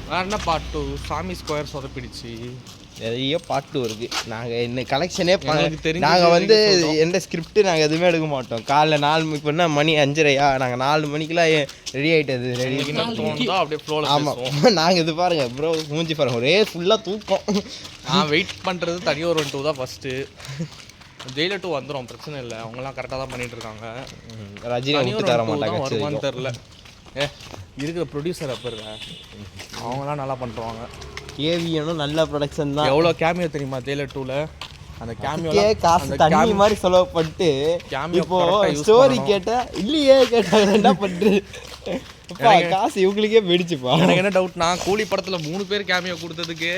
வேற என்ன பார்ட் 2? சாமி ஸ்கொயர் சொதப்பிடுச்சு. நிறைய பார்ட் 2 இருக்கு. நாங்கள் என்ன கலெக்ஷனே தெரிஞ்சு நாங்கள் வந்து எந்த ஸ்கிரிப்ட் நாங்கள் எதுவுமே எடுக்க மாட்டோம். காலைல 4 மணிக்கு பண்ணால் மணி 5:30 நாங்கள் 4 மணிக்கெலாம் ரெடி ஆகிட்டது. ரெடி அப்படியே ஃப்ளோவில். ஆமாம் நாங்கள் இது பாருங்கள் ப்ரோ, மூஞ்சி பாருங்கள், ஒரே ஃபுல்லாக தூக்கம். நான் வெயிட் பண்ணுறது தனியாக ஒரு 2 தான் ஃபஸ்ட்டு. ஜெயிலர் 2 வந்துடும், பிரச்சனை இல்லை. அவங்களாம் கரெக்டாக தான் பண்ணிகிட்டு இருக்காங்க. ரஜினி விட்டு தர மாட்டாங்க, வருமானு தெரில. இருக்கிற ப்ரொடியூசர் அப்போ இருக்க அவங்களாம் நல்லா பண்ணுறாங்க. கேவியனும் நல்ல ப்ரொடக்ஷன் தான். எவ்வளோ கேமியோ தெரியுமா ஜெயிலர் 2ல? அந்த கேமியோ காசு தண்ணி மாதிரி செலவு பண்ணிட்டு இப்போ ஸ்டோரி கேட்டா இல்லையே கேட்டாங்க என்ன பண்ணுறது. காசு இவங்களுக்கே வெடிச்சுப்பா. எனக்கு என்ன டவுட்னா, கூலி படத்துல 3 பேர் கேமியோ கொடுத்ததுக்கே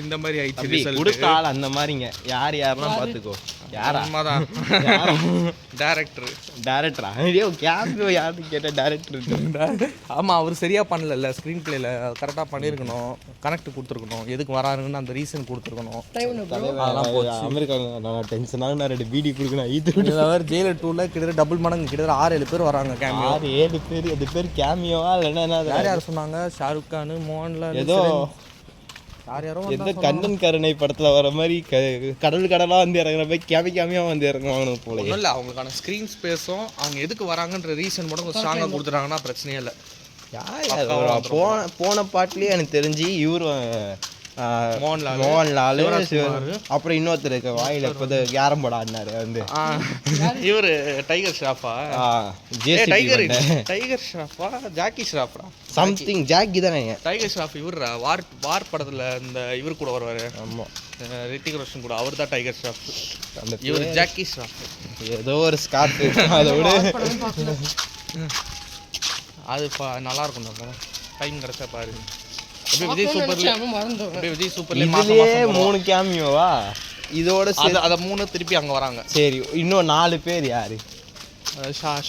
இந்த மாதிரி ஆயிடுச்சு. கொடுத்தாள் அந்த மாதிரிங்க. யாருன்னா பார்த்துக்கோ. யாராதான் டேரக்டரா கேமியோ யாருன்னு கேட்டால் டேரக்டர். ஆமாம், அவர் சரியாக பண்ணல. ஸ்க்ரீன் பிளேல கரெக்டாக பண்ணியிருக்கணும், கனெக்ட் கொடுத்துருக்கணும், எதுக்கு வராருன்னு அந்த ரீசன் கொடுத்துருக்கணும். அதெல்லாம் போச்சு. அமெரிக்காவில் நான் டென்ஷனாக நான் 2 வீடியோ கொடுக்கணும். இது ஜெயிலர் 2ல கிட்டத்தட்ட டபுள் மடங்கு, கிட்டத்தட்ட 6-7 பேர் வராங்க கேமியோ. 6-7 பேர். அது பேர் கேமியோவா இல்லைன்னா யார் சொன்னாங்க? ஷாருக் கான், மோகன்லால், ஏதோ யாரோ எந்த கண்ணன் கருணை படத்துல வர மாதிரி கடலா வந்து இறங்குற மாதிரி கேமியா வந்து இறங்குவாங்க போல. இல்லை, அவங்களுக்கான ஸ்க்ரீன் ஸ்பேஸும் அவங்க எதுக்கு வராங்கன்ற ரீசன் மட்டும் கொஞ்சம் ஸ்ட்ராங்காக கொடுத்துட்டாங்கன்னா பிரச்சனையே இல்லை. போன பாட்டுலேயே எனக்கு தெரிஞ்சு இவரு மோகன்லால், அப்புறம் இன்னொருத்தர் இருக்க வாயில இப்போது கேரம் போர்டு ஆடினாரு வந்து இவரு டைகர் ஷ்ராஃபா, டைகர் ஷ்ராஃபா, ஜாக்கி ஷ்ராஃபா சம்திங், ஜாக்கி தானே டைகர் ஷ்ராஃப். இவர் வார் படத்துல இந்த இவர் கூட வருவாரு. ஆமாம், ரித்திக் ரோஷன் கூட. அவர் தான் டைகர் ஷ்ராஃப். இவர் ஜாக்கி ஷ்ராஃப். ஏதோ ஒரு ஸ்கார்ட் அதோட அது நல்லா இருக்கும். தான் டைம் கிடைச்சா பாரு. விஜய் சூப்பர்ல 3 கேமியோவா? இதோட அத 3 திருப்பி அங்க வராங்க. சரி, இன்னும் 4 பேர் யாரு?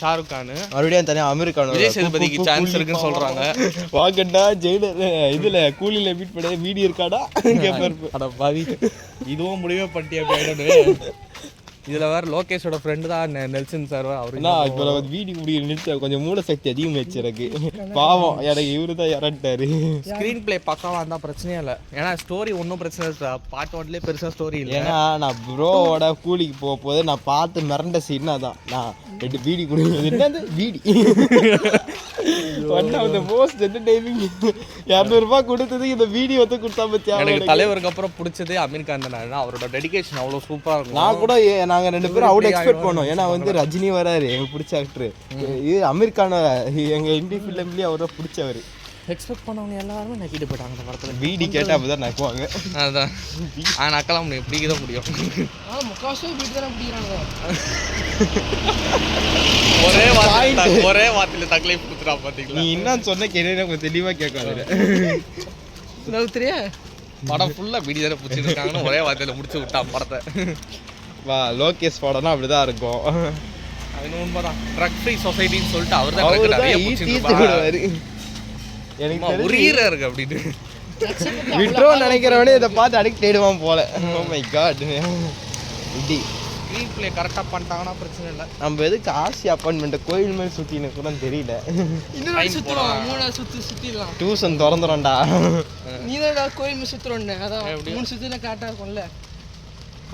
ஷாருக் கான், மறுபடியும் தனியா அமெரிக்கான விஜய் சேதுபதிக்கு சான்ஸ் இருக்குன்னு சொல்றாங்க. வாங்கண்டா ஜெயிலர் இதுல கூலில மீட் பண்ண வீடியோ இருக்காடா கேப்பர். அட பாவி, இதுவும் முடிவே பண்ணிட்டியா பேடனு. இதுல வேற லோகேஷோட ஃப்ரெண்டு தான் நெல்சன் சார். அவரு இப்போ வீடியோ முடிய நிறுத்த கொஞ்சம் மூல சக்தி அதிகமாச்சு எனக்கு. பாவம், எனக்கு இவரு தான் இறண்டாரு. ஸ்க்ரீன் பிளே பக்காவா இருந்தா பிரச்சனையே இல்லை. ஏன்னா ஸ்டோரி ஒன்றும் பிரச்சனை இல்லை. பார்ட் 1லயே பெருசா ஸ்டோரி இல்லை. ஏன்னா நான் ப்ரோவோட கூலிக்கு போகும்போது நான் பார்த்து மிரண்ட சீன் அதான். நான் 2 வீடி கொடுக்குறது என்னது வீடி one of the most entertaining. 200 ரூபாய் கொடுத்ததுக்கு இந்த வீடியோ வந்து கொடுத்தா பத்தியா. எனக்கு தலைவருக்கு அப்புறம் பிடிச்சது அமீர் கான் தான். அவரோட டெடிகேஷன் அவ்வளோ சூப்பராக இருக்கும். நான் கூட நாங்கள் 2 பேரும் அவுட் எக்ஸ்பெக்ட் பண்ணோம். ஏன்னா வந்து ரஜினி வராரு, எங்களுக்கு பிடிச்ச ஆக்டர். இது அமீர் கான் எங்கள் இந்தி ஃபிலிம்லேயே அவரை பிடிச்சவர். எக்ஸ்பெக்ட் பண்ணவங்க எல்லாருமே நக்கிட்டு போயிட்டாங்க அந்த படத்தில். வீடி கேட்டால் அப்படி தான் நக்குவாங்க. அதுதான் நக்கலாம் முடியும், பிடிக்க தான் முடியும். ஒரே வார்த்தையில தக்லைஃப் கொடுத்துட்டா பார்த்தீங்களா? நீ என்ன சொன்ன கேட்டே கொஞ்சம் தெளிவாக கேட்காது. படம் ஃபுல்லாக வீடி தானே பிடிச்சிட்டு இருக்காங்கன்னு ஒரே வார்த்தையில் முடிச்சு விட்டான் படத்தை. வா, லோகேஷ் படம்னா அப்படிதான் இருக்கும். அது உண்மைதான். ட்ரக் ஃப்ரீ சொசைட்டின்னு சொல்லிட்டு அவர் தான் நிறைய பிடிச்சிருப்பாரு. எனக்கு உரியரா இருக்கு அப்படின்னு விட்ரோன்னு நினைக்கிறவனே இதை பார்த்து அடிக்ட் ஆயிடுவான் போல. Oh my God. இப்படி ஸ்க்ரீன் பிளே கரெக்டாக பண்ணிட்டாங்கன்னா பிரச்சனை இல்லை. நம்ம எதுக்கு ஆசி அப்பாயின்மெண்ட் கோயில் மாதிரி சுற்றின்னு கூட தெரியல. சுற்றிடலாம். டியூஷன் திறந்துடும்டா. நீ தான் கோயில் மாதிரி சுற்றுறோன்னு. அதான் 3 சுற்றினா கரெக்டாக இருக்கும்ல.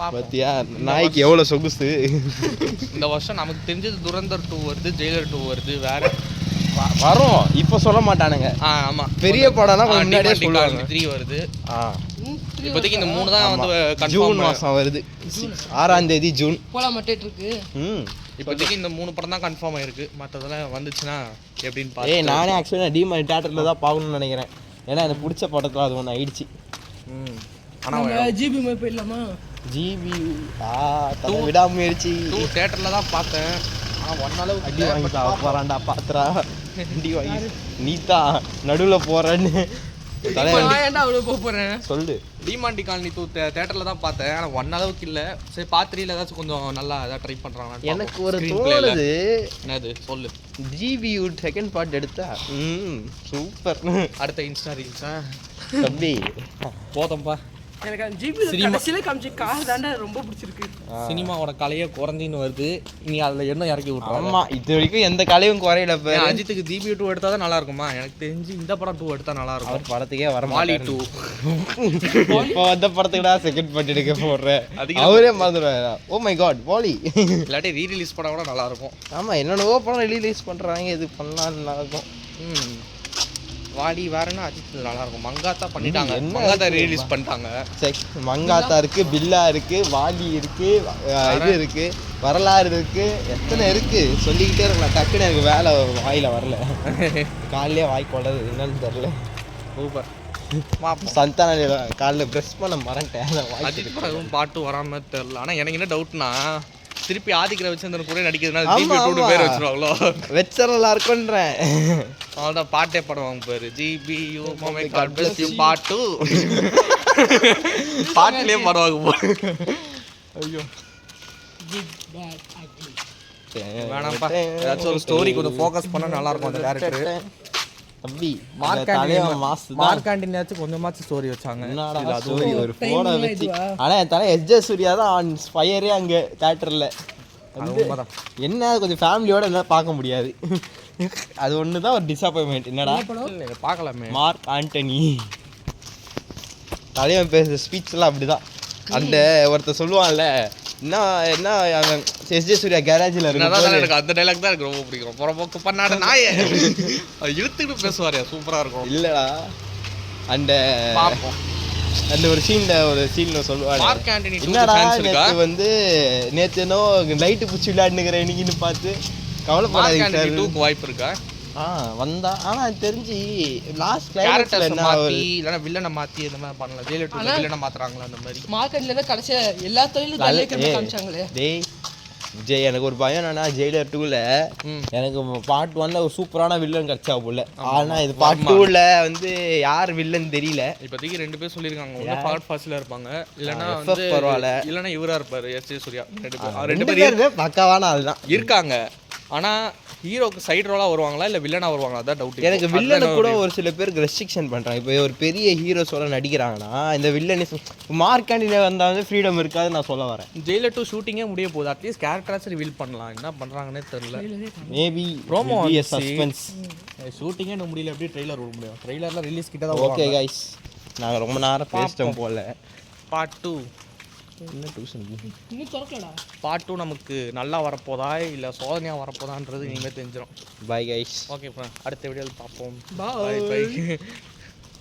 பாத்தியா நாய்க்கு எவ்வளோ சொகுசு. இந்த வருஷம் நமக்கு தெரிஞ்சது துரந்தர் 2 வருது, ஜெயிலர் 2 வருது. வேற வரும் இப்போ சொல்ல மாட்டானுங்க. ஆமாம், பெரிய படம்லாம் முன்னாடியே சொல்லுவாங்க. 3 வருது. இப்போதைக்கு இந்த 3 தான் வந்து ஜூன் மாதம் வருது. 6ஆம் தேதி ஜூன் போலாம் மட்டேட் இருக்கு. இப்போதைக்கு இந்த 3 படம் தான் கன்ஃபார்ம் ஆயிருக்கு. மற்றதெல்லாம் வந்துச்சுன்னா எப்படின்னு பார்த்து. நானே ஆக்சுவலி நான் டிமார்ட் தியேட்டரில் தான் பார்க்கணும்னு நினைக்கிறேன். ஏன்னா எனக்கு பிடிச்ச படத்தில் அது ஒன்று ஆயிடுச்சு. ஆனால் ஜிபி மாதிரி போயிடலாமா? ஜிபி விடாமுயற்சி 2 தியேட்டரில் தான் பார்த்தேன். ஆனால் 1 அளவுக்கு அடி வாங்கிட்டா போகிறான்டா பாத்துறா. அடி வாங்கி நீதான் நடுவில் போகிறேன்னு சொல்லு. டிமாண்டி காலனி 2 தியேட்டரில் தான் பார்த்தேன். ஆனால் 1 அளவுக்கு இல்லை. சரி, பார்ட் 3ல ஏதாச்சும் கொஞ்சம் நல்லா ஏதாவது ட்ரை பண்ணுறாங்க. எனக்கு ஒரு தோணுது. என்னது சொல்லு. ஜிபியூ செகண்ட் பார்ட் எடுத்தா சூப்பர். அடுத்த இன்ஸ்டா ரீல்ஸா தம்பி போதும்பா. எனக்கு அந்த ஜிபி கடைசியில காமிச்ச காசு தாண்டா ரொம்ப பிடிச்சிருக்கு. சினிமாவோட கலையே குறைஞ்சின்னு வருது, நீ அதுல என்ன இறக்கி விட்டுறாங்க. ஆமா இது வரைக்கும் எந்த கலையும் குறையில. அஜித்துக்கு ஜிபி 2 எடுத்தா தான் நல்லா இருக்குமா? எனக்கு தெரிஞ்சு இந்த படம் 2 எடுத்தா நல்லா இருக்கும். அவர் படத்துக்கே வர வாலி 2 இப்போ அந்த படத்துக்குடா செகண்ட் பார்ட் எடுக்க போடுறேன், அவரே மறந்துடுவாரு. Oh my god Vaali. இல்லாட்டி ரீரிலீஸ் படம் கூட நல்லா இருக்கும். ஆமா என்னென்னவோ படம் ரிலீஸ் பண்றாங்க, இது பண்ணலாம் நல்லா இருக்கும். வாலி வேறன்னா அஜித் நல்லா இருக்கும். மங்காத்தா பண்ணிட்டாங்க, மங்காத்தா ரீரிலீஸ் பண்ணிட்டாங்க. மங்காத்தா இருக்கு, பில்லா இருக்கு, வாலி இருக்கு, இது இருக்கு, வரலாறு இருக்கு, எத்தனை இருக்கு சொல்லிக்கிட்டே இருக்கலாம். டக்குன்னு எனக்கு வேலை வாயில வரல, காலையிலே வாய் கொள்ளது என்னன்னு தெரியல. சூப்பர். சந்தான காலைல ப்ரெஷ் பண்ண மறந்துட்டேன். அஜித் படம் பாட்டு வராம தெரியல. ஆனா எனக்கு என்ன டவுட்னா, திருப்பி ஆதிக்க ரவிச்சந்திரன் கூட நடிக்கிறதுனால ஜிபி 2 பேர் வச்சிருவாங்களோ? வெச்சரலா இருக்குன்றேன். அவன்தான் பாட்டே படுவாங்க பேரு, ஜிபி you my God bless you பாட்டு. பாட்டுலயே பாடுவாங்க போ. ஐயோ வேணாம்ப்பா, ஏதாச்சும் ஒரு ஸ்டோரி கொஞ்சம் ஃபோக்கஸ் பண்ணா நல்லா இருக்கும் அந்த கேரக்டர். தம்பி மார்க்காண்டினாச்சும் கொஞ்சமாச்சும் ஸ்டோரி வச்சாங்க. ஸ்டோரி ஒரு போட வச்சு. ஆனா என் தலை எஸ்ஜே சூர்யா தான் ஆன் ஃபயரே அங்க தியேட்டர்ல. என்ன கொஞ்சம் ஃபேமிலியோட என்ன பார்க்க முடியாது, அது ஒன்று தான் ஒரு டிஸப்பாயின்மெண்ட். என்னடா பார்க்கலாமே. மார்க் ஆண்டனி தலைவன் பேசுகிற ஸ்பீச்லாம் அப்படிதான். அந்த ஒருத்தர் சொல்லுவான்ல, என்ன எஸ்ஜே சூர்யா கேரேஜில் இருக்கு, எனக்கு அந்த டைலாக் தான் எனக்கு ரொம்ப பிடிக்கும். புறம்போக்கு பண்ணாட நாயே இழுத்துக்கிட்டு பேசுவாரு, சூப்பராக இருக்கும். இல்லடா அந்த அந்த ஒரு சீன்ல சொல்லுவாங்க, மார்க் ஆண்டனி என்னடா நேற்று வந்து நேற்றுனோ லைட்டு பிடிச்சி விளையாடுனுங்கிற இன்னைக்குன்னு பார்த்து கவலைப்படாதீங்க சார். வாய்ப்பு இருக்கா வந்தா? ஆனா தெரிஞ்சு லாஸ்ட் கேரக்டர் மாத்தி இல்லனா வில்லனை மாத்தி இந்த மாதிரி பண்ணலாம். ஜெயிலர் வில்லனை மாத்துறாங்களா அந்த மாதிரி? மார்க்கெட்ல தான் கடைசியா எல்லா தொழிலும் ஜல்லிக்கட்டு காமிச்சாங்களே. டேய் விஜய், எனக்கு ஒரு பயம் என்னன்னா, ஜெயிலர் 2ல எனக்கு பார்ட் 1ல ஒரு சூப்பரான வில்லன் கிடைச்சா போல. ஆனா இது பார்ட் 2ல வந்து யார் வில்லன் தெரியல. இப்போதைக்கு 2 பேர் சொல்லிருக்காங்க, ஒண்ணு பார்ட் ஃபர்ஸ்ட்ல இருப்பாங்க, இல்லனா வந்து பரவாயில்ல, இல்லனா இவரா இருப்பாரு எஸ்ஜே சூர்யா. ரெண்டு பேர் பக்காவான ஆள் தான் இருக்காங்க. ஆனா ஹீரோக்கு சைடு ரோலா வருவாங்களா இல்ல வில்லனா வருவாங்களா, அதான் டவுட். எனக்கு வில்லனை கூட ஒரு சில பேருக்கு ரெஸ்ட்ரிக்ஷன் பண்றாங்க. இப்போ ஒரு பெரிய ஹீரோஸோட நடிக்கிறாங்கன்னா இந்த வில்லனி மார்க் ஆண்டனி வந்தா வந்து ஃப்ரீடம் இருக்காது நான் சொல்ல வரேன். ஜெயிலர் 2 ஷூட்டிங்கே முடிய போகுது, அட்லீஸ்ட் கேரக்டர்ஸ் ரிவீல் பண்ணலாம். என்ன பண்றாங்கன்னே தெரியல. Maybe promo suspense. ஷூட்டிங்கே இன்னும் முடியல, எப்படி ட்ரெய்லர் வர முடியும்? ட்ரெய்லர்ல ரிலீஸ் கிட்ட தான். ஓகே गाइस, நாங்க ரொம்ப நேரம் பேசிட்டோம் போல. பார்ட் 2 என்ன டியூஷன் இன்னும் திறக்கலடா. பார்ட் 2 நமக்கு நல்லா வரப்போதா இல்லை சோதனையாக வரப்போதான்றது இனிமேல் தெரிஞ்சிடும். Bye guys. ஓகே, அடுத்த வீடியோவில் பார்ப்போம். Bye. பை.